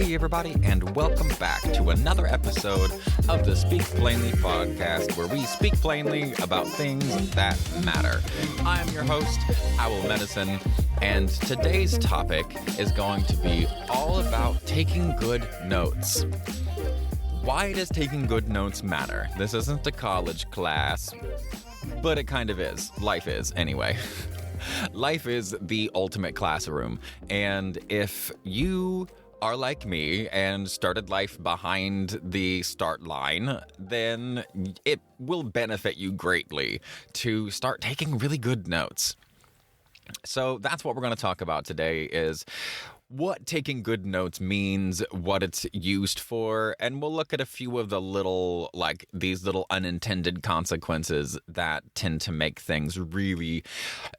Hey everybody, and welcome back to another episode of the Speak Plainly podcast, where we speak plainly about things that matter. I'm your host, Owl Medicine, and today's topic is going to be all about taking good notes. Why does taking good notes matter? This isn't a college class, but it kind of is. Life is, anyway. Life is the ultimate classroom, and if you are like me and started life behind the start line, then it will benefit you greatly to start taking really good notes. So that's what we're going to talk about today, is what taking good notes means, what it's used for, and we'll look at a few of the these little unintended consequences that tend to make things really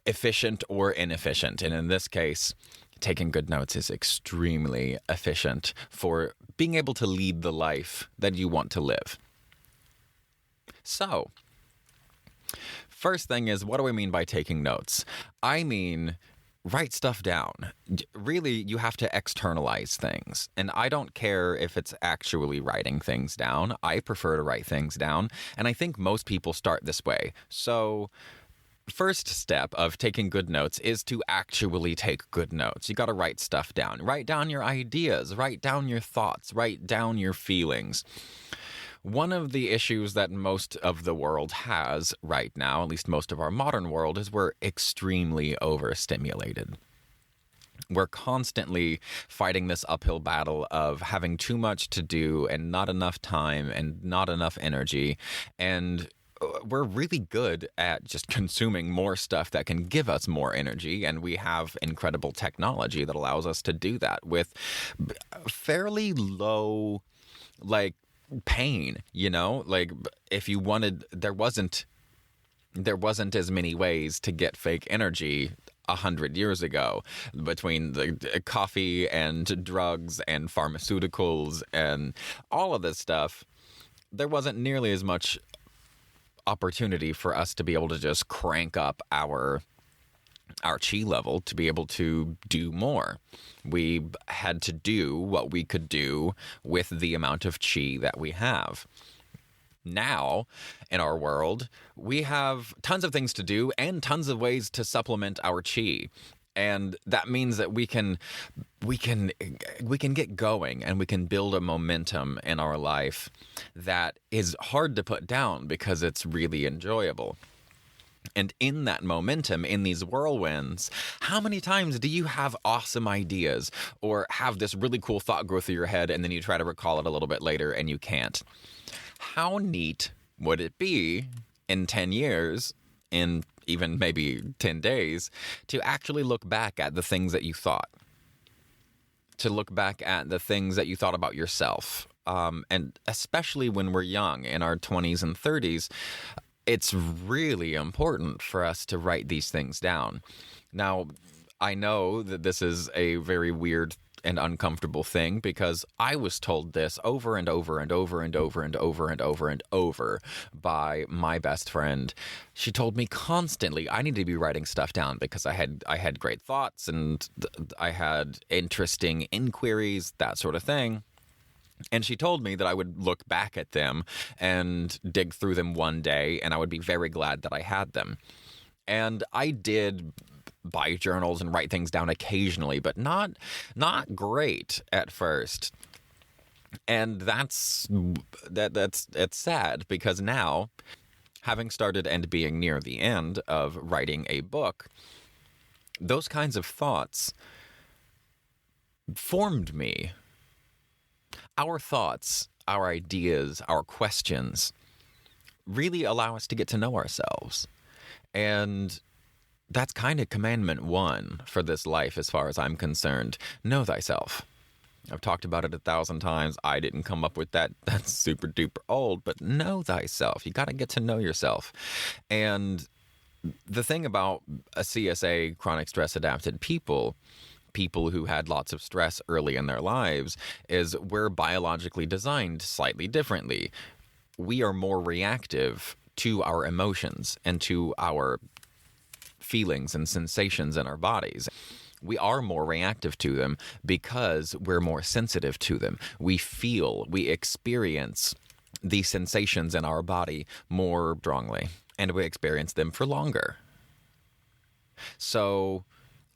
efficient or inefficient. And in this case, taking good notes is extremely efficient for being able to lead the life that you want to live. So, first thing is, what do I mean by taking notes? I mean, write stuff down. Really, you have to externalize things. And I don't care if it's actually writing things down. I prefer to write things down. And I think most people start this way. So, first step of taking good notes is to actually take good notes. You got to write stuff down. Write down your ideas. Write down your thoughts. Write down your feelings. One of the issues that most of the world has right now, at least most of our modern world, is we're extremely overstimulated. We're constantly fighting this uphill battle of having too much to do and not enough time and not enough energy. And we're really good at just consuming more stuff that can give us more energy, and we have incredible technology that allows us to do that with fairly low, pain, if you wanted, there wasn't as many ways to get fake energy 100 years ago between the coffee and drugs and pharmaceuticals and all of this stuff. There wasn't nearly as much opportunity for us to be able to just crank up our chi level to be able to do more. We had to do what we could do with the amount of chi that we have. Now, in our world, we have tons of things to do and tons of ways to supplement our chi. And that means that we can get going, and we can build a momentum in our life that is hard to put down because it's really enjoyable. And in that momentum, in these whirlwinds, how many times do you have awesome ideas or have this really cool thought go through your head and then you try to recall it a little bit later and you can't? How neat would it be in 10 years, in even maybe 10 days, to actually look back at the things that you thought? To look back at the things that you thought about yourself. And especially when we're young, in our 20s and 30s, it's really important for us to write these things down. Now, I know that this is a very weird and uncomfortable thing, because I was told this over and over and over and over and over and over and over by my best friend. She told me constantly I needed to be writing stuff down because I had great thoughts and I had interesting inquiries, that sort of thing. And she told me that I would look back at them and dig through them one day, and I would be very glad that I had them. And I did buy journals and write things down occasionally, but not great at first. And it's sad, because now, having started and being near the end of writing a book, those kinds of thoughts formed me. Our thoughts, our ideas, our questions really allow us to get to know ourselves. And that's kind of commandment 1 for this life, as far as I'm concerned. Know thyself. I've talked about it 1,000 times. I didn't come up with that. That's super duper old, but know thyself. You got to get to know yourself. And the thing about a CSA, chronic stress adapted people who had lots of stress early in their lives, is we're biologically designed slightly differently. We are more reactive to our emotions and to our feelings and sensations in our bodies. We are more reactive to them because we're more sensitive to them. We feel, we experience these sensations in our body more strongly, and we experience them for longer. So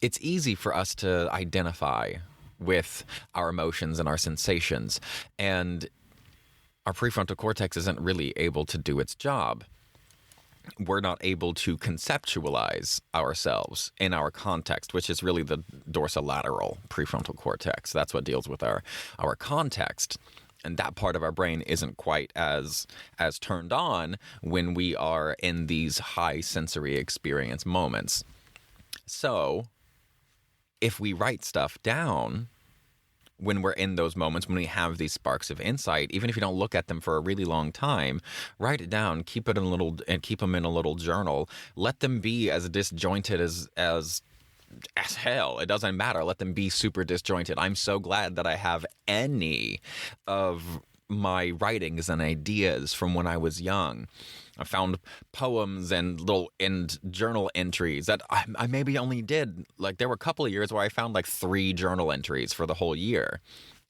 it's easy for us to identify with our emotions and our sensations, and our prefrontal cortex isn't really able to do its job. We're not able to conceptualize ourselves in our context, which is really the dorsolateral prefrontal cortex. That's what deals with our context. And that part of our brain isn't quite as turned on when we are in these high sensory experience moments. So if we write stuff down when we're in those moments, when we have these sparks of insight, even if you don't look at them for a really long time, write it down, keep them in a little journal. Let them be as disjointed as hell. It doesn't matter. Let them be super disjointed. I'm so glad that I have any of my writings and ideas from when I was young. I found poems and journal entries that I maybe only did, like, there were a couple of years where I found like 3 journal entries for the whole year.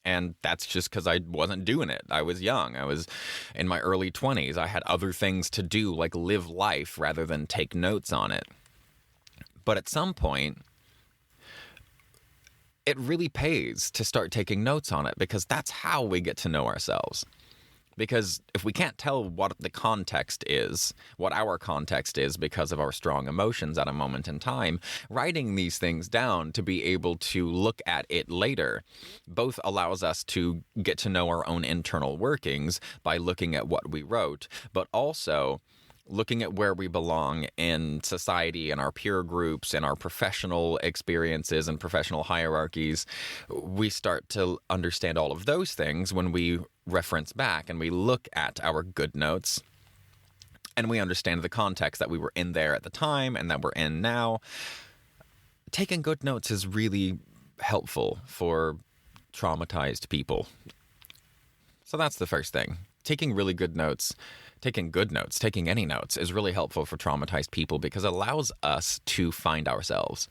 And that's just because I wasn't doing it. I was young. I was in my early 20s. I had other things to do, like live life rather than take notes on it. But at some point, it really pays to start taking notes on it, because that's how we get to know ourselves. Because if we can't tell what the context is, what our context is because of our strong emotions at a moment in time, writing these things down to be able to look at it later both allows us to get to know our own internal workings by looking at what we wrote, but also looking at where we belong in society and our peer groups and our professional experiences and professional hierarchies. We start to understand all of those things when we reference back and we look at our good notes and we understand the context that we were in there at the time and that we're in now. Taking good notes is really helpful for traumatized people. So that's the first thing. Taking any notes is really helpful for traumatized people because it allows us to find ourselves.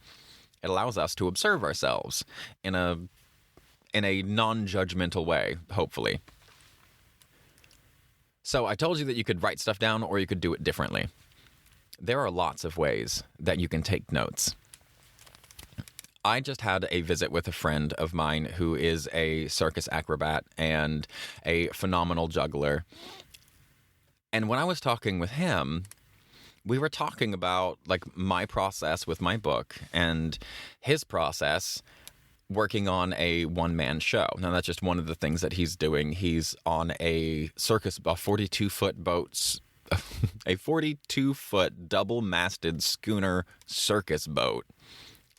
It allows us to observe ourselves in a non-judgmental way, hopefully. So I told you that you could write stuff down or you could do it differently. There are lots of ways that you can take notes. I just had a visit with a friend of mine who is a circus acrobat and a phenomenal juggler. And when I was talking with him, we were talking about like my process with my book and his process working on a one-man show. Now, that's just one of the things that he's doing. He's on a 42-foot boat, a 42-foot double-masted schooner circus boat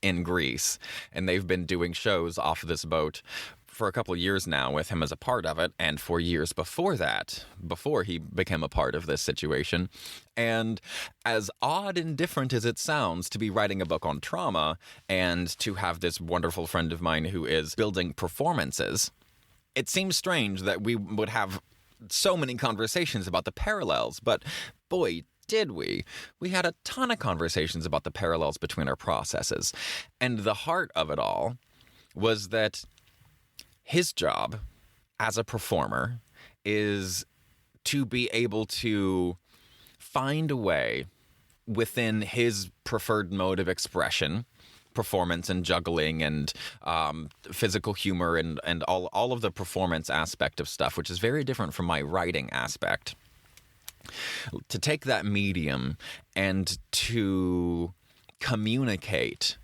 in Greece. And they've been doing shows off of this boat for a couple of years now with him as a part of it, and for years before that, before he became a part of this situation. And as odd and different as it sounds to be writing a book on trauma and to have this wonderful friend of mine who is building performances, it seems strange that we would have so many conversations about the parallels, but boy, did we. We had a ton of conversations about the parallels between our processes. And the heart of it all was that his job as a performer is to be able to find a way within his preferred mode of expression, performance and juggling and physical humor and all of the performance aspect of stuff, which is very different from my writing aspect. To take that medium and to communicate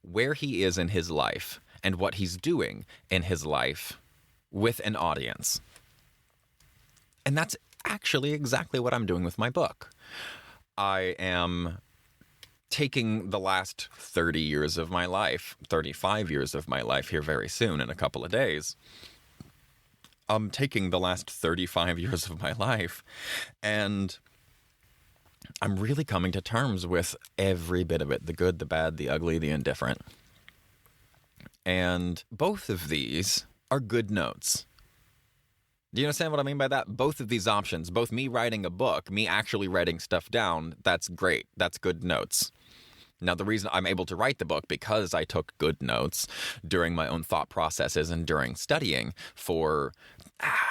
where he is in his life and what he's doing in his life with an audience. And that's actually exactly what I'm doing with my book. I am taking the last 30 years of my life, 35 years of my life here very soon in a couple of days. I'm taking the last 35 years of my life and I'm really coming to terms with every bit of it, the good, the bad, the ugly, the indifferent. And both of these are good notes. Do you understand what I mean by that? Both of these options, both me writing a book, me actually writing stuff down, that's great. That's good notes. Now, the reason I'm able to write the book because I took good notes during my own thought processes and during studying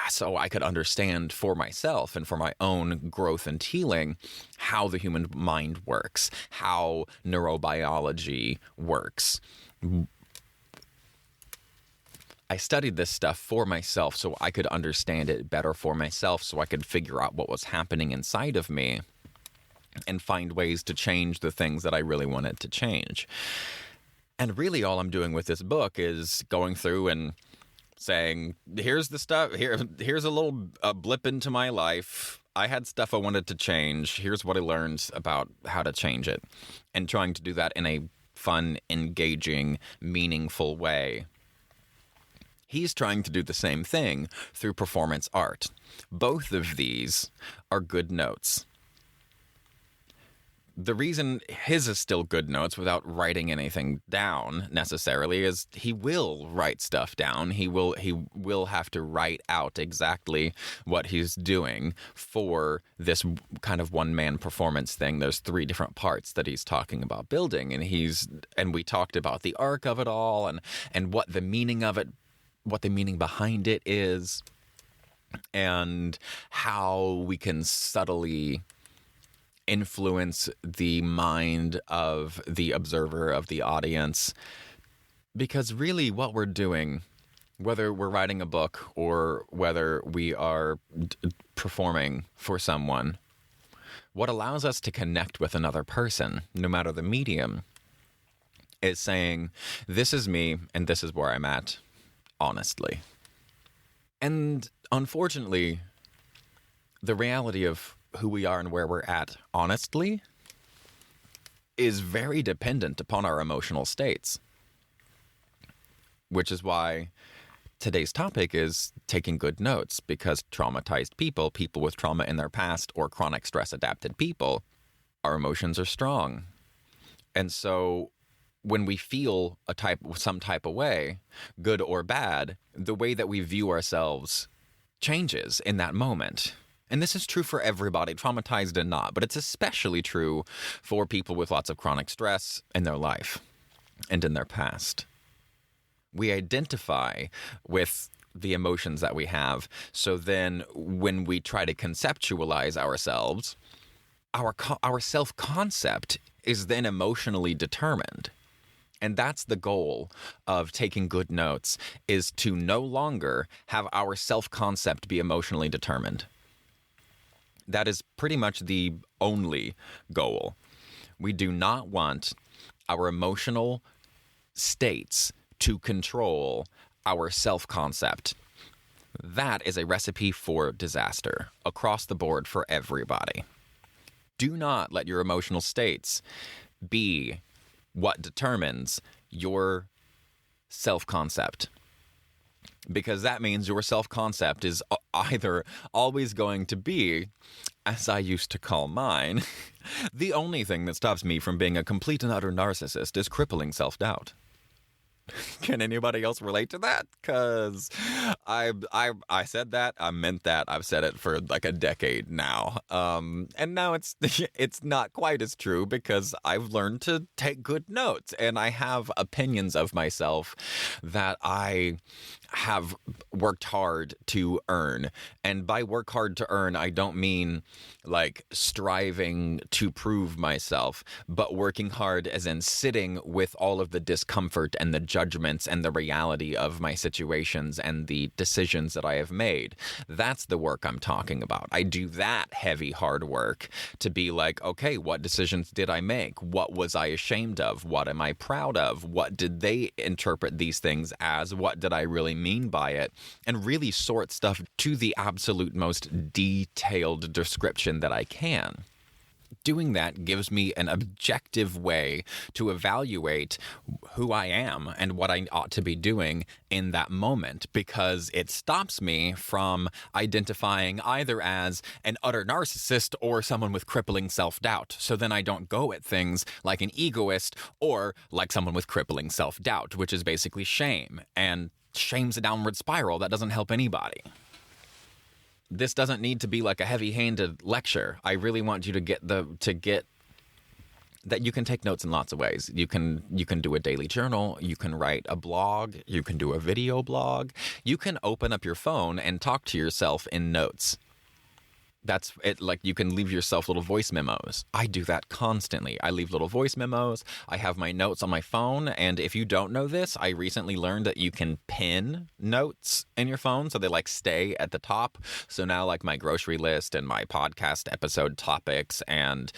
so I could understand for myself and for my own growth and healing how the human mind works, how neurobiology works. I studied this stuff for myself so I could understand it better for myself, so I could figure out what was happening inside of me and find ways to change the things that I really wanted to change. And really all I'm doing with this book is going through and saying, here's the stuff, here's a little blip into my life. I had stuff I wanted to change. Here's what I learned about how to change it. And trying to do that in a fun, engaging, meaningful way. He's trying to do the same thing through performance art. Both of these are good notes. The reason his is still good notes without writing anything down necessarily is he will write stuff down. He will have to write out exactly what he's doing for this kind of one-man performance thing. There's 3 different parts that he's talking about building, and we talked about the arc of it all and what the meaning of it, what the meaning behind it is, and how we can subtly influence the mind of the observer, of the audience. Because really what we're doing, whether we're writing a book or whether we are performing for someone, what allows us to connect with another person, no matter the medium, is saying, this is me and this is where I'm at, honestly. And unfortunately, the reality of who we are and where we're at, honestly, is very dependent upon our emotional states. Which is why today's topic is taking good notes, because traumatized people with trauma in their past, or chronic stress adapted people, our emotions are strong. And so when we feel some type of way, good or bad, the way that we view ourselves changes in that moment. And this is true for everybody, traumatized and not, but it's especially true for people with lots of chronic stress in their life and in their past. We identify with the emotions that we have, so then when we try to conceptualize ourselves, our self-concept is then emotionally determined. And that's the goal of taking good notes, is to no longer have our self-concept be emotionally determined. That is pretty much the only goal. We do not want our emotional states to control our self-concept. That is a recipe for disaster across the board for everybody. Do not let your emotional states be what determines your self-concept. Because that means your self-concept is either always going to be, as I used to call mine, the only thing that stops me from being a complete and utter narcissist is crippling self-doubt. Can anybody else relate to that? Because I said that, I meant that, I've said it for like a decade now. And now it's not quite as true, because I've learned to take good notes, and I have opinions of myself that I have worked hard to earn. And by work hard to earn, I don't mean like striving to prove myself, but working hard as in sitting with all of the discomfort and the judgments and the reality of my situations and the decisions that I have made. That's the work I'm talking about. I do that heavy, hard work to be like, okay, what decisions did I make? What was I ashamed of? What am I proud of? What did they interpret these things as? What did I really mean by it? And really sort stuff to the absolute most detailed description that I can. Doing that gives me an objective way to evaluate who I am and what I ought to be doing in that moment, because it stops me from identifying either as an utter narcissist or someone with crippling self-doubt. So then I don't go at things like an egoist or like someone with crippling self-doubt, which is basically shame. And shame's a downward spiral that doesn't help anybody. This doesn't need to be like a heavy-handed lecture. I really want you to get that you can take notes in lots of ways. You can do a daily journal, you can write a blog, you can do a video blog, you can open up your phone and talk to yourself in notes. That's it. Like, you can leave yourself little voice memos. I do that constantly. I leave little voice memos. I have my notes on my phone. And if you don't know this, I recently learned that you can pin notes in your phone so they like stay at the top. So now, like, my grocery list and my podcast episode topics and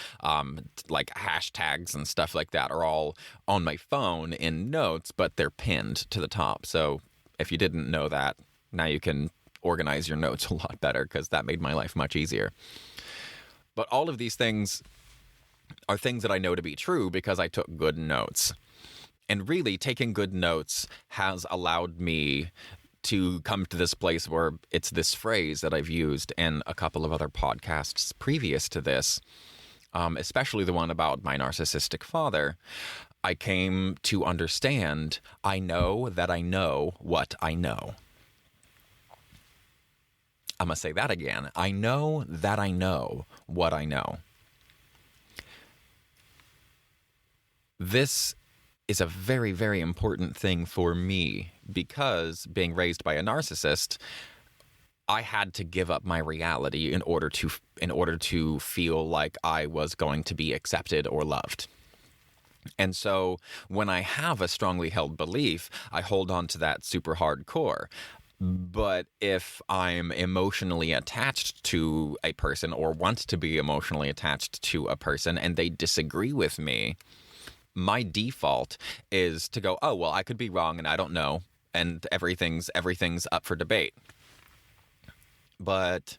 like hashtags and stuff like that are all on my phone in notes, but they're pinned to the top. So if you didn't know that, now you can organize your notes a lot better, because that made my life much easier. But all of these things are things that I know to be true because I took good notes. And really, taking good notes has allowed me to come to this place where it's this phrase that I've used in a couple of other podcasts previous to this, especially the one about my narcissistic father. I came to understand, I know that I know what I know. I'm going to say that again. I know that I know what I know. This is a very, very important thing for me because being raised by a narcissist, I had to give up my reality in order to feel like I was going to be accepted or loved. And so when I have a strongly held belief, I hold on to that super hardcore. But if I'm emotionally attached to a person or want to be emotionally attached to a person and they disagree with me, my default is to go, oh, well, I could be wrong and I don't know. And everything's up for debate. But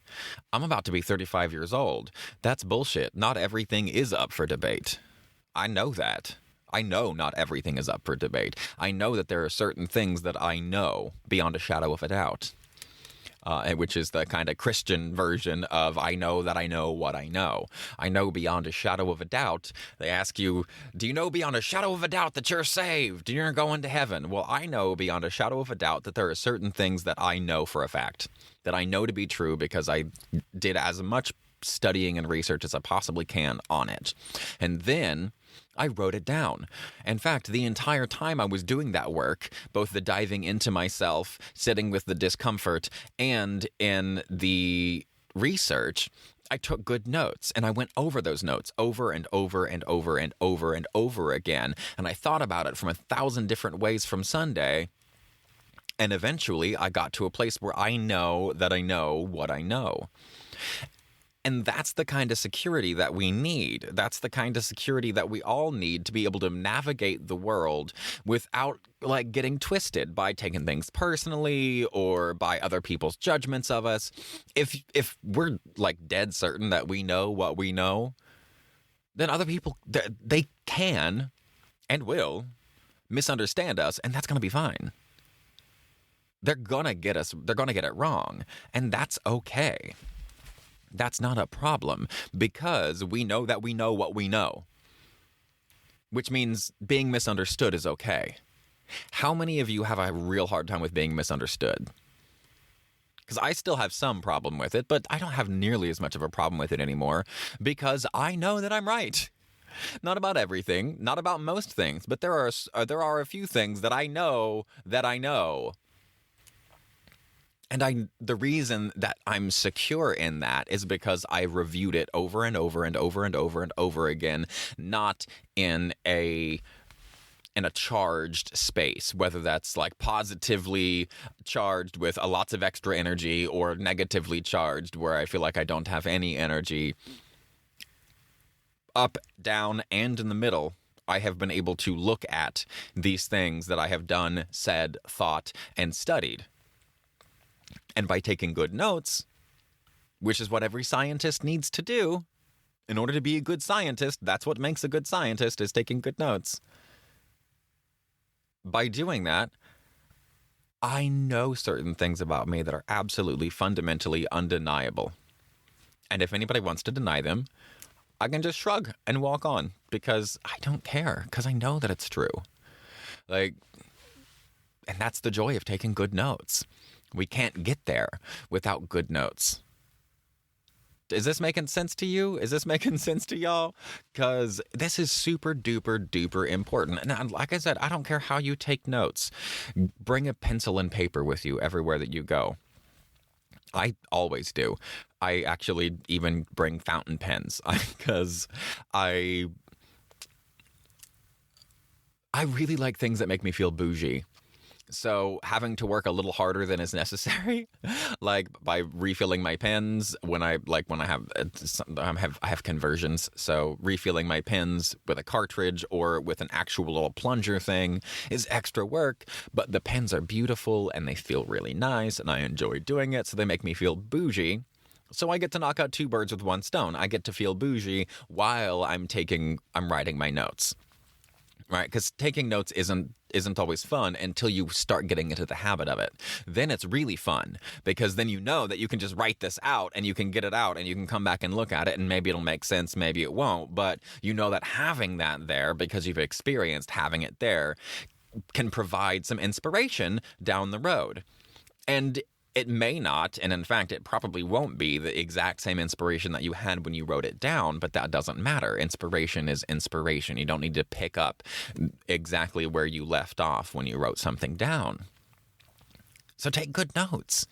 I'm about to be 35 years old. That's bullshit. Not everything is up for debate. I know that. I know not everything is up for debate. I know that there are certain things that I know beyond a shadow of a doubt, which is the kind of Christian version of I know that I know what I know. I know beyond a shadow of a doubt. They ask you, do you know beyond a shadow of a doubt that you're saved and you're going to heaven? Well, I know beyond a shadow of a doubt that there are certain things that I know for a fact, that I know to be true because I did as much studying and research as I possibly can on it. And then I wrote it down. In fact, the entire time I was doing that work, both the diving into myself, sitting with the discomfort, and in the research, I took good notes and I went over those notes over and over and over and over and over again. And I thought about it from 1,000 different ways from Sunday. And eventually I got to a place where I know that I know what I know. And that's the kind of security that we need. That's the kind of security that we all need to be able to navigate the world without like getting twisted by taking things personally or by other people's judgments of us. If we're like dead certain that we know what we know, then other people, they can and will misunderstand us, and that's going to be fine. They're going to get it wrong, and that's okay. That's not a problem because we know that we know what we know, which means being misunderstood is okay. How many of you have a real hard time with being misunderstood? Because I still have some problem with it, but I don't have nearly as much of a problem with it anymore because I know that I'm right. Not about everything, not about most things, but there are a few things that I know that I know. And the reason that I'm secure in that is because I reviewed it over and over and over and over and over again, not in a charged space, whether that's like positively charged with lots of extra energy or negatively charged where I feel like I don't have any energy. Up, down, and in the middle, I have been able to look at these things that I have done, said, thought, and studied. And by taking good notes, which is what every scientist needs to do, in order to be a good scientist, that's what makes a good scientist, is taking good notes. By doing that, I know certain things about me that are absolutely fundamentally undeniable. And if anybody wants to deny them, I can just shrug and walk on because I don't care, because I know that it's true. And that's the joy of taking good notes. We can't get there without good notes. Is this making sense to you? Is this making sense to y'all? Because this is super duper duper important. And like I said, I don't care how you take notes. Bring a pencil and paper with you everywhere that you go. I always do. I actually even bring fountain pens because I really like things that make me feel bougie. So having to work a little harder than is necessary, like by refilling my pens when I have conversions. So refilling my pens with a cartridge or with an actual little plunger thing is extra work, but the pens are beautiful and they feel really nice and I enjoy doing it. So they make me feel bougie. So I get to knock out two birds with one stone. I get to feel bougie while I'm writing my notes. Right, because taking notes isn't always fun until you start getting into the habit of it. Then it's really fun because then you know that you can just write this out and you can get it out and you can come back and look at it and maybe it'll make sense, maybe it won't. But you know that having that there, because you've experienced having it there, can provide some inspiration down the road. And it may not, and in fact, it probably won't be the exact same inspiration that you had when you wrote it down, but that doesn't matter. Inspiration is inspiration. You don't need to pick up exactly where you left off when you wrote something down. So take good notes.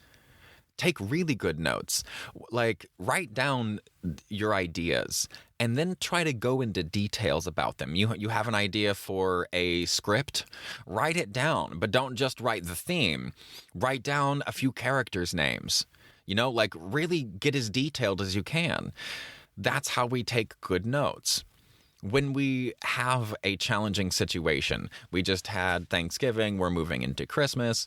Take really good notes. Like, write down your ideas and then try to go into details about them. You have an idea for a script, write it down, but don't just write the theme. Write down a few characters' names. Like really get as detailed as you can. That's how we take good notes. When we have a challenging situation, we just had Thanksgiving, we're moving into Christmas.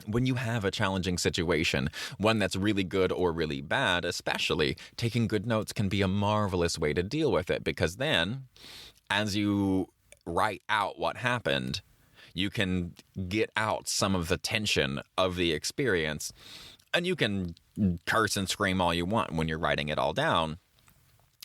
When you have a challenging situation, one that's really good or really bad, especially, taking good notes can be a marvelous way to deal with it because then, as you write out what happened, you can get out some of the tension of the experience, and you can curse and scream all you want when you're writing it all down.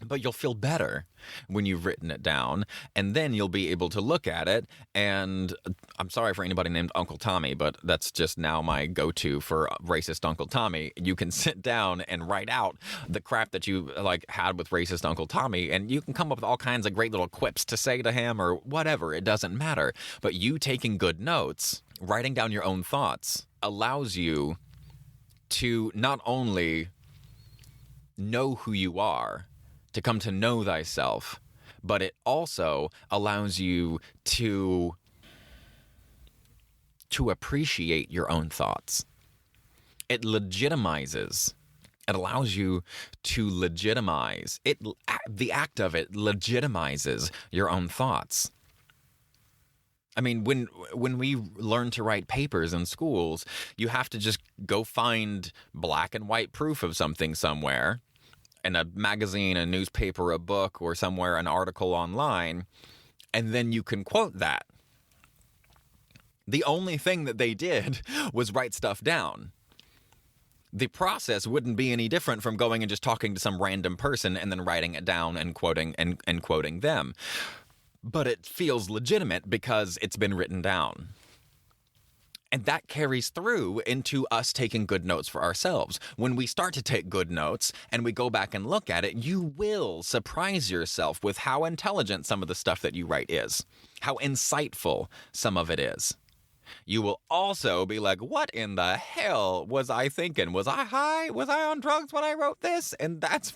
But you'll feel better when you've written it down, and then you'll be able to look at it. And I'm sorry for anybody named Uncle Tommy, but that's just now my go-to for racist Uncle Tommy. You can sit down and write out the crap that you had with racist Uncle Tommy, and you can come up with all kinds of great little quips to say to him or whatever. It doesn't matter. But you taking good notes, writing down your own thoughts, allows you to not only know who you are, to come to know thyself, but it also allows you to appreciate your own thoughts. It legitimizes. It allows you to legitimize. The act of it legitimizes your own thoughts. I mean, when we learn to write papers in schools, you have to just go find black and white proof of something somewhere, in a magazine, a newspaper, a book, or somewhere, an article online, and then you can quote that. The only thing that they did was write stuff down. The process wouldn't be any different from going and just talking to some random person and then writing it down and quoting and quoting them. But it feels legitimate because it's been written down. And that carries through into us taking good notes for ourselves. When we start to take good notes and we go back and look at it, you will surprise yourself with how intelligent some of the stuff that you write is, how insightful some of it is. You will also be like, what in the hell was I thinking? Was I high? Was I on drugs when I wrote this? And that's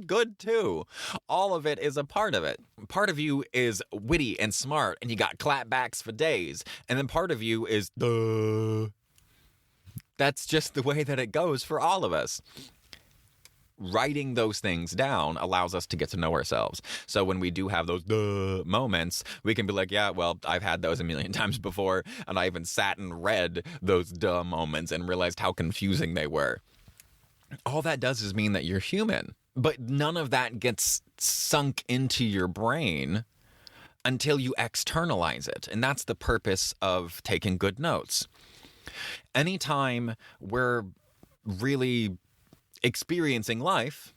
good too. All of it is a part of it. Part of you is witty and smart and you got clapbacks for days. And then part of you is, duh. That's just the way that it goes for all of us. Writing those things down allows us to get to know ourselves. So when we do have those duh moments, we can be like, yeah, well, I've had those a million times before, and I even sat and read those duh moments and realized how confusing they were. All that does is mean that you're human, but none of that gets sunk into your brain until you externalize it, and that's the purpose of taking good notes. Anytime we're really experiencing life,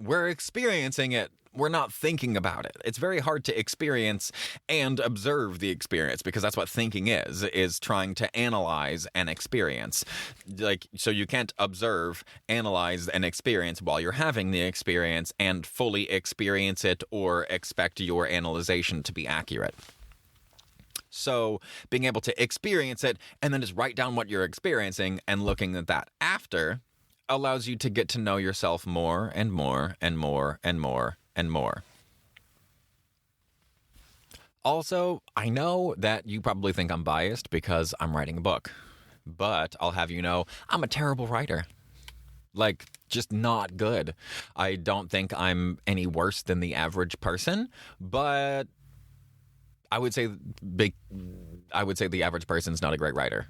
we're experiencing it We're not thinking about it. It's very hard to experience and observe the experience, because that's what thinking is trying to analyze an experience. So you can't observe, analyze an experience while you're having the experience and fully experience it or expect your analyzation to be accurate. So being able to experience it and then just write down what you're experiencing and looking at that after allows you to get to know yourself more and more and more and more and more. Also, I know that you probably think I'm biased because I'm writing a book, but I'll have you know, I'm a terrible writer. Just not good. I don't think I'm any worse than the average person, but I would say the average person's not a great writer.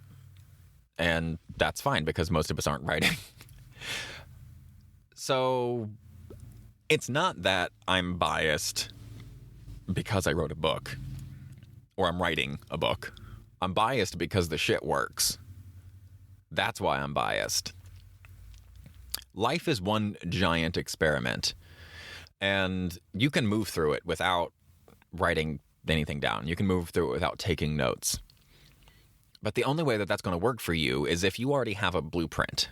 And that's fine, because most of us aren't writing. So it's not that I'm biased because I wrote a book or I'm writing a book. I'm biased because the shit works. That's why I'm biased. Life is one giant experiment, and you can move through it without writing anything down. You can move through it without taking notes. But the only way that that's going to work for you is if you already have a blueprint.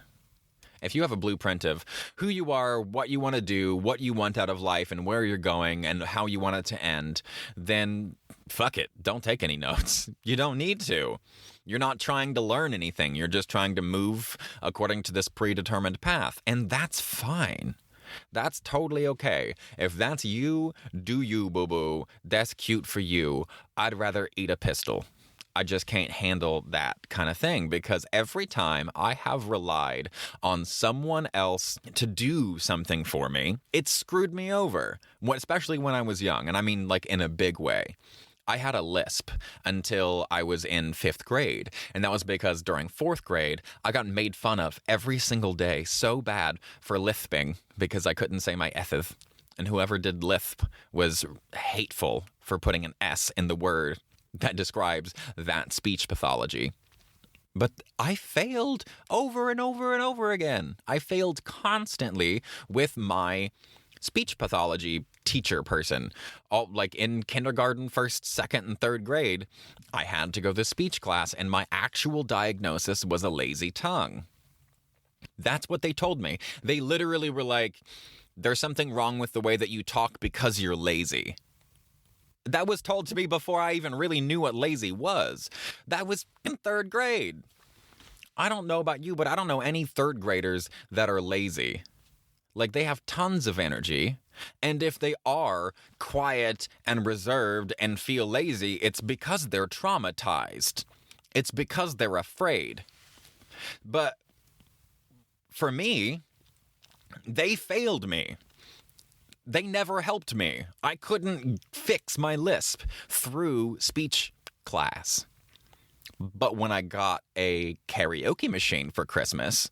If you have a blueprint of who you are, what you want to do, what you want out of life, and where you're going, and how you want it to end, then fuck it. Don't take any notes. You don't need to. You're not trying to learn anything. You're just trying to move according to this predetermined path. And that's fine. That's totally okay. If that's you, do you, boo-boo. That's cute for you. I'd rather eat a pistol. I just can't handle that kind of thing, because every time I have relied on someone else to do something for me, it screwed me over, especially when I was young. And I mean, in a big way. I had a lisp until I was in 5th grade, and that was because during 4th grade, I got made fun of every single day so bad for lisping because I couldn't say my etheth, and whoever did lisp was hateful for putting an S in the word that describes that speech pathology. But I failed over and over and over again. I failed constantly with my speech pathology teacher person. In kindergarten, 1st, 2nd, and 3rd grade, I had to go to speech class, and my actual diagnosis was a lazy tongue. That's what they told me. They literally were like, there's something wrong with the way that you talk because you're lazy. That was told to me before I even really knew what lazy was. That was in 3rd grade. I don't know about you, but I don't know any 3rd graders that are lazy. They have tons of energy, and if they are quiet and reserved and feel lazy, it's because they're traumatized. It's because they're afraid. But for me, they failed me. They never helped me. I couldn't fix my lisp through speech class. But when I got a karaoke machine for Christmas,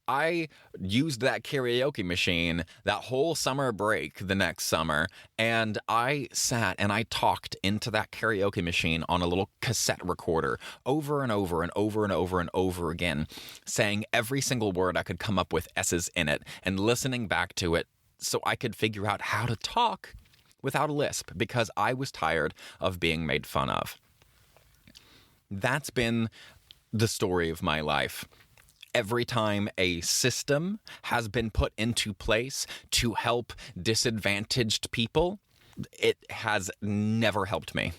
I used that karaoke machine that whole summer break the next summer, and I sat and I talked into that karaoke machine on a little cassette recorder over and over and over and over and over again, saying every single word I could come up with S's in it and listening back to it so I could figure out how to talk without a lisp, because I was tired of being made fun of. That's been the story of my life. Every time a system has been put into place to help disadvantaged people, it has never helped me.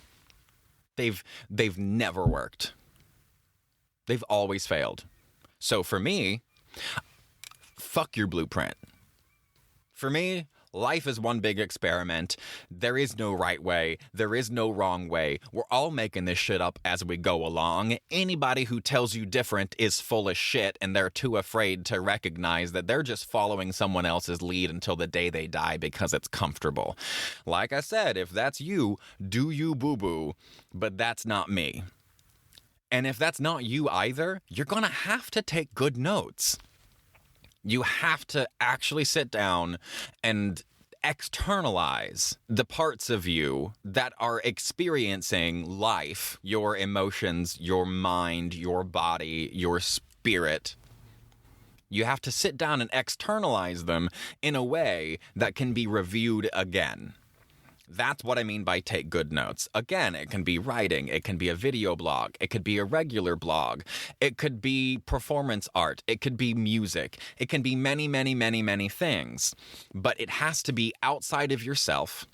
They've never worked. They've always failed. So for me, fuck your blueprint. For me, life is one big experiment. There is no right way. There is no wrong way. We're all making this shit up as we go along. Anybody who tells you different is full of shit, and they're too afraid to recognize that they're just following someone else's lead until the day they die because it's comfortable. Like I said, if that's you, do you boo-boo, but that's not me. And if that's not you either, you're gonna have to take good notes. You have to actually sit down and externalize the parts of you that are experiencing life, your emotions, your mind, your body, your spirit. You have to sit down and externalize them in a way that can be reviewed again. That's what I mean by take good notes. Again, it can be writing, it can be a video blog, it could be a regular blog, it could be performance art, it could be music, it can be many, many, many, many things. But it has to be outside of yourself,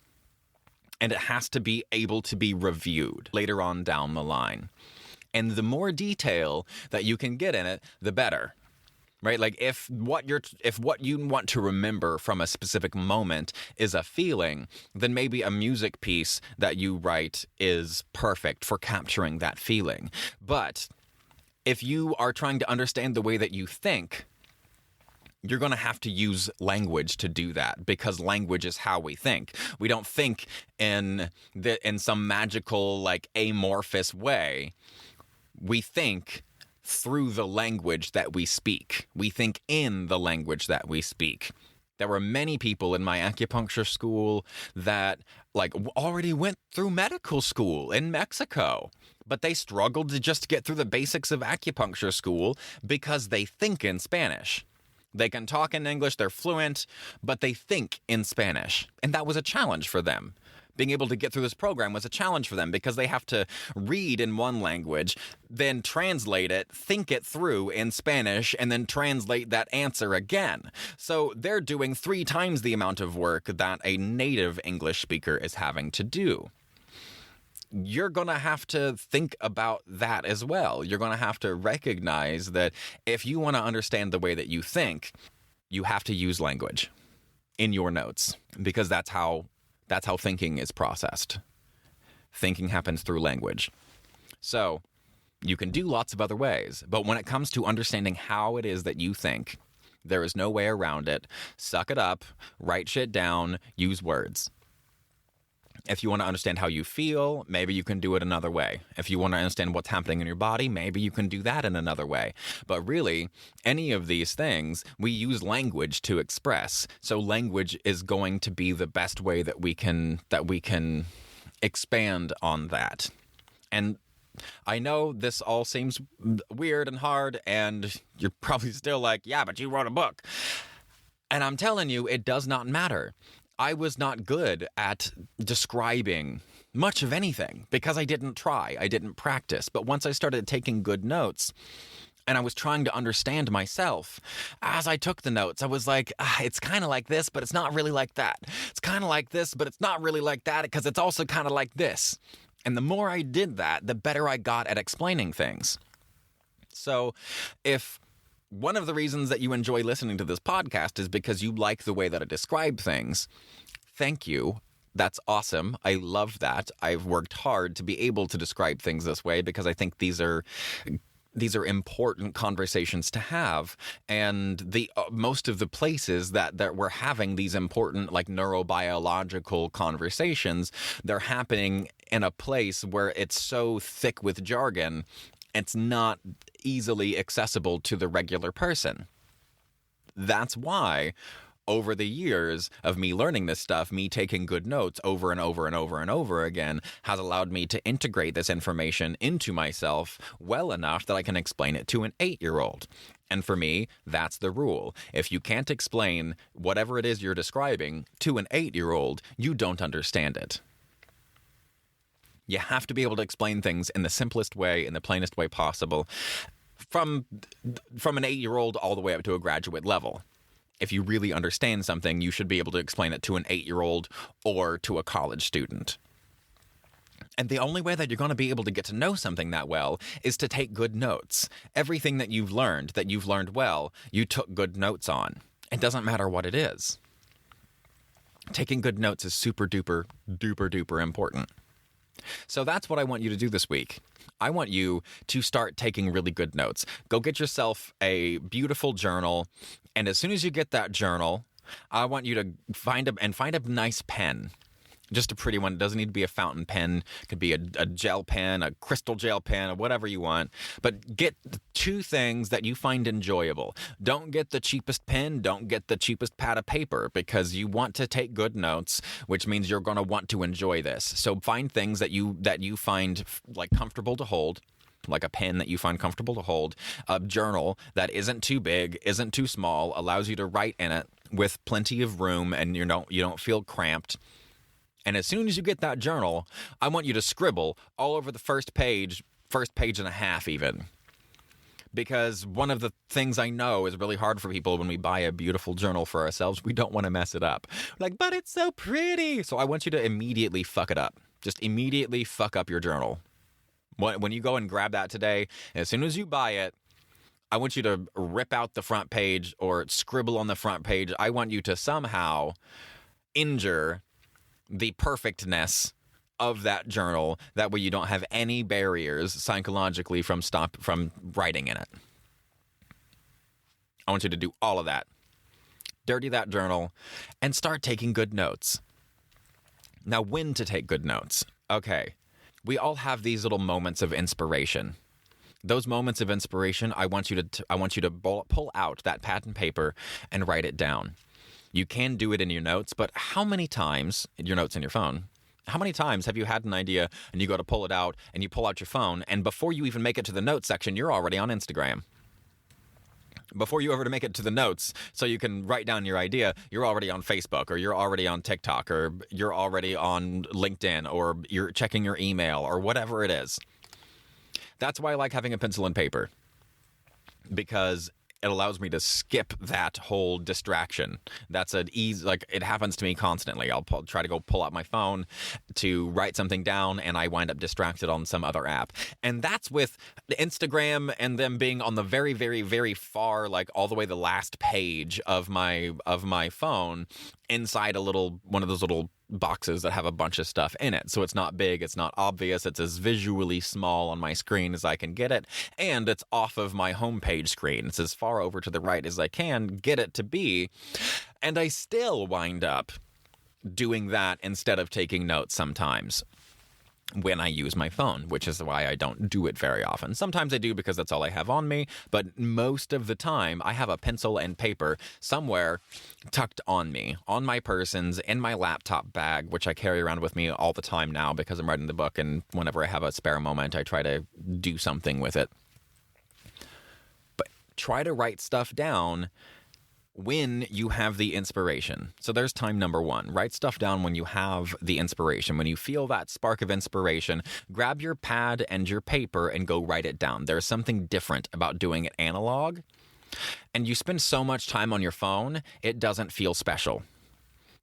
and it has to be able to be reviewed later on down the line. And the more detail that you can get in it, the better. Right? Like if what you want to remember from a specific moment is a feeling, then maybe a music piece that you write is perfect for capturing that feeling. But if you are trying to understand the way that you think, you're going to have to use language to do that, because language is how we think. We don't think in some magical, like, amorphous way. We think through the language that we speak. We think in the language that we speak. There were many people in my acupuncture school that already went through medical school in Mexico, but they struggled to just get through the basics of acupuncture school because they think in Spanish. They can talk in English, they're fluent, but they think in Spanish. And that was a challenge for them. Being able to get through this program was a challenge for them because they have to read in one language, then translate it, think it through in Spanish, and then translate that answer again. So they're doing 3 times the amount of work that a native English speaker is having to do. You're going to have to think about that as well. You're going to have to recognize that if you want to understand the way that you think, you have to use language in your notes, because that's how thinking is processed. Thinking happens through language. So you can do lots of other ways, but when it comes to understanding how it is that you think, there is no way around it. Suck it up, write shit down, use words. If you want to understand how you feel, maybe you can do it another way. If you want to understand what's happening in your body, maybe you can do that in another way. But really, any of these things, we use language to express. So language is going to be the best way that we can expand on that. And I know this all seems weird and hard, and you're probably still like, yeah, but you wrote a book. And I'm telling you, it does not matter. I was not good at describing much of anything because I didn't try, I didn't practice. But once I started taking good notes and I was trying to understand myself, as I took the notes, I was like, it's kind of like this, but it's not really like that. It's kind of like this, but it's not really like that because it's also kind of like this. And the more I did that, the better I got at explaining things. So if one of the reasons that you enjoy listening to this podcast is because you like the way that I describe things, thank you. That's awesome. I love that. I've worked hard to be able to describe things this way because I think these are important conversations to have. And the most of the places that we're having these important, like, neurobiological conversations, they're happening in a place where it's so thick with jargon, it's not easily accessible to the regular person. That's why over the years of me learning this stuff, me taking good notes over and over and over and over again has allowed me to integrate this information into myself well enough that I can explain it to an 8-year-old. And for me, that's the rule. If you can't explain whatever it is you're describing to an 8-year-old, you don't understand it. You have to be able to explain things in the simplest way, in the plainest way possible, from an 8-year-old all the way up to a graduate level. If you really understand something, you should be able to explain it to an 8-year-old or to a college student. And the only way that you're going to be able to get to know something that well is to take good notes. Everything that you've learned well, you took good notes on. It doesn't matter what it is. Taking good notes is super duper, duper, duper important. So that's what I want you to do this week. I want you to start taking really good notes. Go get yourself a beautiful journal. And as soon as you get that journal, I want you to find a nice pen. Just a pretty one. It doesn't need to be a fountain pen. It could be a gel pen, a crystal gel pen, or whatever you want. But get 2 things that you find enjoyable. Don't get the cheapest pen. Don't get the cheapest pad of paper, because you want to take good notes, which means you're going to want to enjoy this. So find things that you find like comfortable to hold. like a pen that you find comfortable to hold, a journal that isn't too big, isn't too small, allows you to write in it with plenty of room, and you don't feel cramped. And as soon as you get that journal, I want you to scribble all over the first page and a half even. Because one of the things I know is really hard for people when we buy a beautiful journal for ourselves, we don't want to mess it up. Like, but it's so pretty. So I want you to immediately fuck it up. Just immediately fuck up your journal. When you go and grab that today, as soon as you buy it, I want you to rip out the front page or scribble on the front page. I want you to somehow injure the perfectness of that journal. That way you don't have any barriers psychologically from writing in it. I want you to do all of that. Dirty that journal and start taking good notes. Now, when to take good notes? Okay. We all have these little moments of inspiration. Those moments of inspiration, I want you to pull out that pad and paper and write it down. You can do it in your notes, but how many times, your notes in your phone, how many times have you had an idea and you go to pull it out and you pull out your phone, and before you even make it to the notes section, you're already on Instagram? Before you ever to make it to the notes so you can write down your idea, you're already on Facebook, or you're already on TikTok, or you're already on LinkedIn, or you're checking your email, or whatever it is. That's why I like having a pencil and paper, because it allows me to skip that whole distraction. That's an easy, like, it happens to me constantly. I'll try to go pull out my phone to write something down, and I wind up distracted on some other app. And that's with Instagram and them being on the very, very, very far, like all the way the last page of my phone, inside one of those little boxes that have a bunch of stuff in it. So it's not big, it's not obvious, it's as visually small on my screen as I can get it, and it's off of my homepage screen. It's as far over to the right as I can get it to be, and I still wind up doing that instead of taking notes sometimes when I use my phone, which is why I don't do it very often. Sometimes I do because that's all I have on me, but most of the time I have a pencil and paper somewhere tucked on me, on my persons, in my laptop bag, which I carry around with me all the time now because I'm writing the book, and whenever I have a spare moment, I try to do something with it. But try to write stuff down when you have the inspiration. So there's time number one. Write stuff down when you have the inspiration. When you feel that spark of inspiration, grab your pad and your paper and go write it down. There's something different about doing it analog. And you spend so much time on your phone, it doesn't feel special.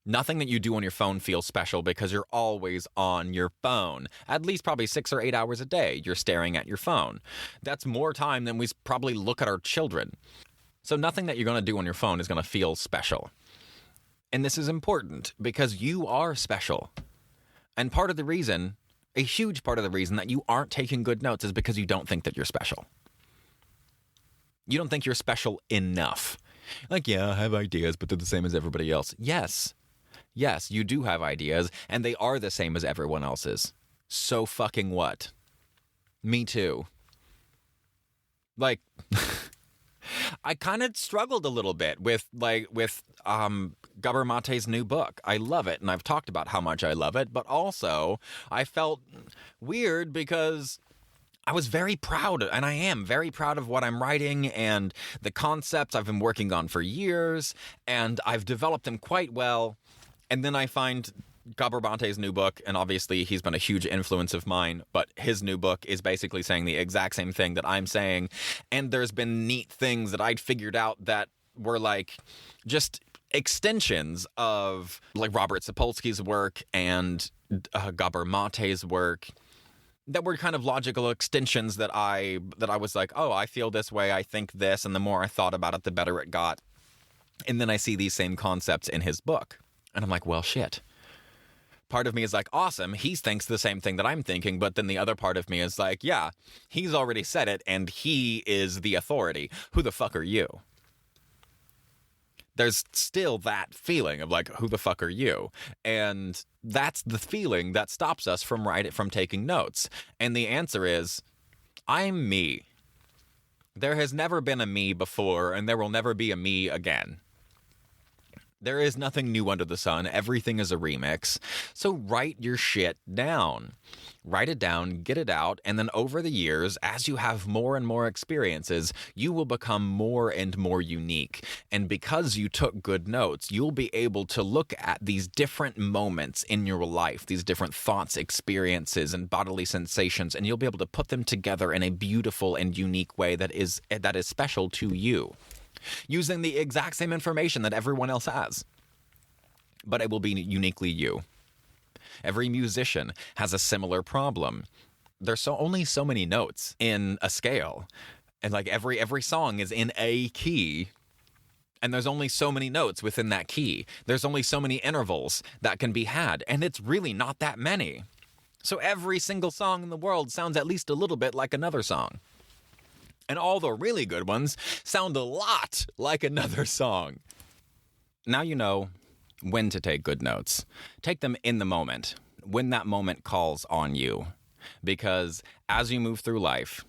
Nothing that you do on your phone feels special because you're always on your phone. At least probably 6 or 8 hours a day, you're staring at your phone. That's more time than we probably look at our children. So nothing that you're going to do on your phone is going to feel special. And this is important because you are special. And a huge part of the reason that you aren't taking good notes is because you don't think that you're special. You don't think you're special enough. Like, yeah, I have ideas, but they're the same as everybody else. Yes, you do have ideas, and they are the same as everyone else's. So fucking what? Me too. Like... I kind of struggled a little bit with Gabor Mate's new book. I love it, and I've talked about how much I love it, but also I felt weird because I was very proud, and I am very proud of what I'm writing and the concepts I've been working on for years, and I've developed them quite well. And then I find Gabor Mate's new book, and obviously he's been a huge influence of mine, but his new book is basically saying the exact same thing that I'm saying, and there's been neat things that I'd figured out that were like just extensions of like Robert Sapolsky's work and Gabor Mate's work that were kind of logical extensions that I was like, oh, I feel this way, I think this, and the more I thought about it, the better it got. And then I see these same concepts in his book, and I'm like, well, shit. Part of me is like, awesome, he thinks the same thing that I'm thinking, but then the other part of me is like, yeah, he's already said it, and he is the authority. Who the fuck are you? There's still that feeling of like, who the fuck are you? And that's the feeling that stops us from taking notes. And the answer is, I'm me. There has never been a me before, and there will never be a me again. There is nothing new under the sun. Everything is a remix. So write your shit down. Write it down, get it out, and then over the years, as you have more and more experiences, you will become more and more unique. And because you took good notes, you'll be able to look at these different moments in your life, these different thoughts, experiences, and bodily sensations, and you'll be able to put them together in a beautiful and unique way that is special to you, using the exact same information that everyone else has. But it will be uniquely you. Every musician has a similar problem. There's only so many notes in a scale. And like every song is in a key. And there's only so many notes within that key. There's only so many intervals that can be had. And it's really not that many. So every single song in the world sounds at least a little bit like another song. And all the really good ones sound a lot like another song. Now you know when to take good notes. Take them in the moment, when that moment calls on you. Because as you move through life,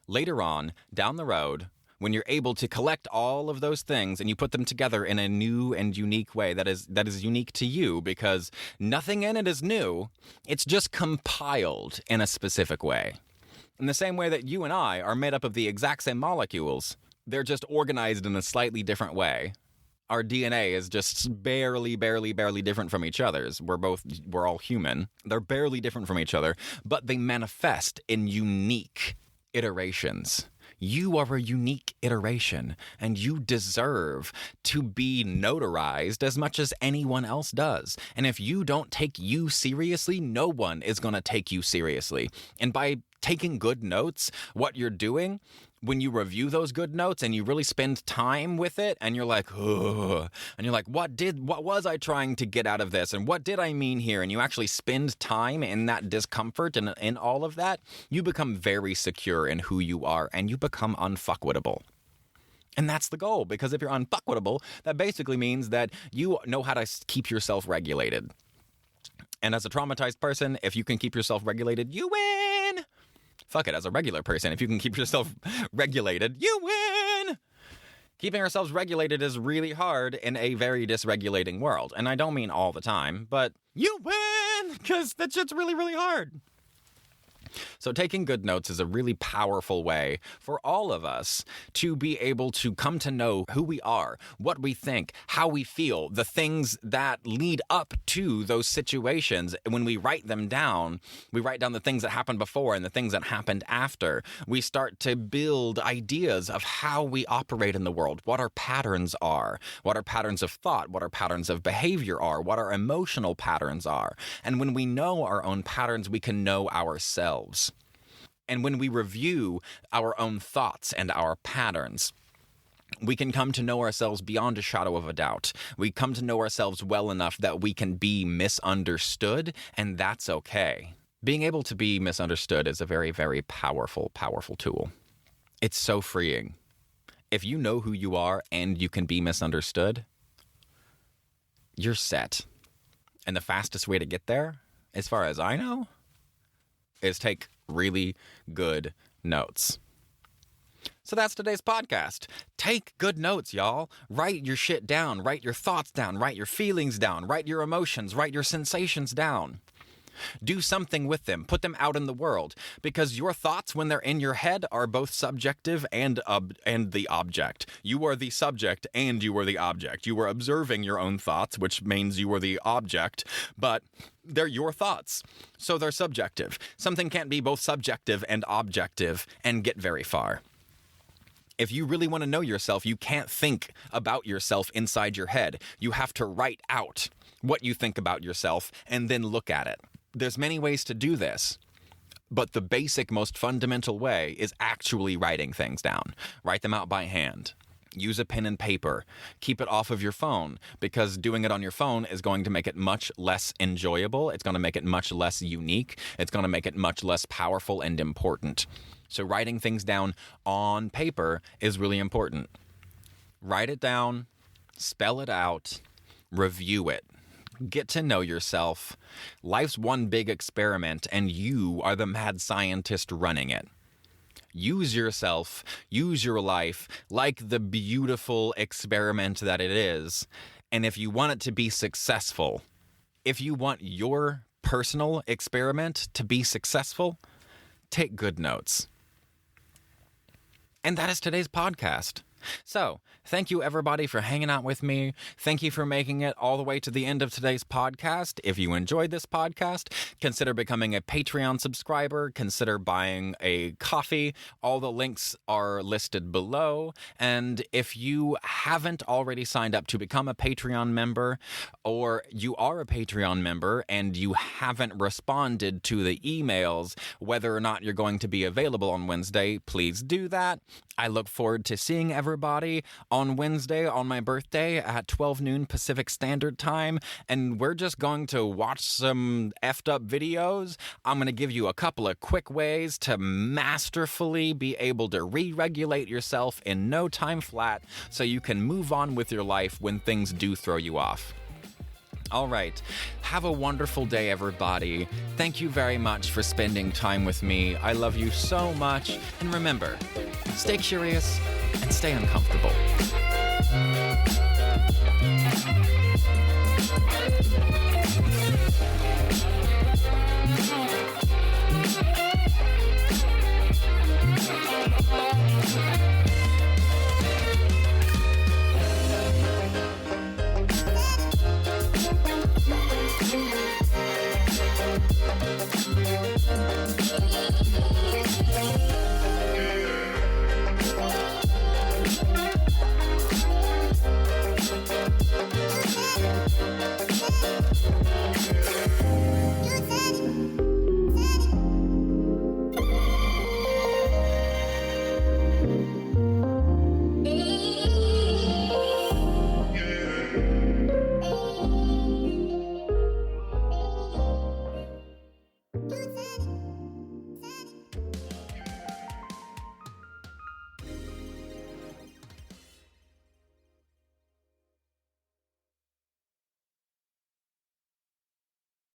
later on, down the road, when you're able to collect all of those things and you put them together in a new and unique way that is unique to you, because nothing in it is new, it's just compiled in a specific way. In the same way that you and I are made up of the exact same molecules, they're just organized in a slightly different way. Our DNA is just barely different from each other's. We're all human. They're barely different from each other, but they manifest in unique iterations. You are a unique iteration, and you deserve to be notarized as much as anyone else does. And if you don't take you seriously, no one is going to take you seriously. And by taking good notes, what you're doing, when you review those good notes and you really spend time with it and you're like, ugh, and you're like, what was I trying to get out of this? And what did I mean here? And you actually spend time in that discomfort and in all of that, you become very secure in who you are and you become unfuckwittable. And that's the goal, because if you're unfuckwittable, that basically means that you know how to keep yourself regulated. And as a traumatized person, if you can keep yourself regulated, you win. Fuck it, as a regular person, if you can keep yourself regulated, you win! Keeping ourselves regulated is really hard in a very dysregulating world. And I don't mean all the time, but you win! Because that shit's really, really hard. So taking good notes is a really powerful way for all of us to be able to come to know who we are, what we think, how we feel, the things that lead up to those situations. When we write them down, we write down the things that happened before and the things that happened after. We start to build ideas of how we operate in the world, what our patterns are, what our patterns of thought, what our patterns of behavior are, what our emotional patterns are. And when we know our own patterns, we can know ourselves. And when we review our own thoughts and our patterns, we can come to know ourselves beyond a shadow of a doubt. We come to know ourselves well enough that we can be misunderstood, and that's okay. Being able to be misunderstood is a very, very powerful, powerful tool. It's so freeing. If you know who you are and you can be misunderstood, you're set. And the fastest way to get there, as far as I know, is take really good notes. So that's today's podcast. Take good notes, y'all. Write your shit down. Write your thoughts down. Write your feelings down. Write your emotions. Write your sensations down. Do something with them. Put them out in the world. Because your thoughts, when they're in your head, are both subjective and the object. You are the subject and you are the object. You are observing your own thoughts, which means you are the object, but they're your thoughts. So they're subjective. Something can't be both subjective and objective and get very far. If you really want to know yourself, you can't think about yourself inside your head. You have to write out what you think about yourself and then look at it. There's many ways to do this, but the basic, most fundamental way is actually writing things down. Write them out by hand. Use a pen and paper. Keep it off of your phone, because doing it on your phone is going to make it much less enjoyable. It's going to make it much less unique. It's going to make it much less powerful and important. So writing things down on paper is really important. Write it down, spell it out, review it. Get to know yourself. Life's one big experiment, and you are the mad scientist running it. Use yourself, use your life like the beautiful experiment that it is, And if you want it to be successful, if you want your personal experiment to be successful, take good notes. And that is today's podcast. So, thank you everybody for hanging out with me. Thank you for making it all the way to the end of today's podcast. If you enjoyed this podcast, consider becoming a Patreon subscriber. Consider buying a coffee. All the links are listed below. And if you haven't already signed up to become a Patreon member, or you are a Patreon member and you haven't responded to the emails whether or not you're going to be available on Wednesday, please do that. I look forward to seeing everybody on Wednesday on my birthday at 12 noon Pacific Standard Time, and we're just going to watch some effed up videos. I'm going to give you a couple of quick ways to masterfully be able to re-regulate yourself in no time flat so you can move on with your life when things do throw you off. All right. Have a wonderful day, everybody. Thank you very much for spending time with me. I love you so much. And remember, stay curious and stay uncomfortable.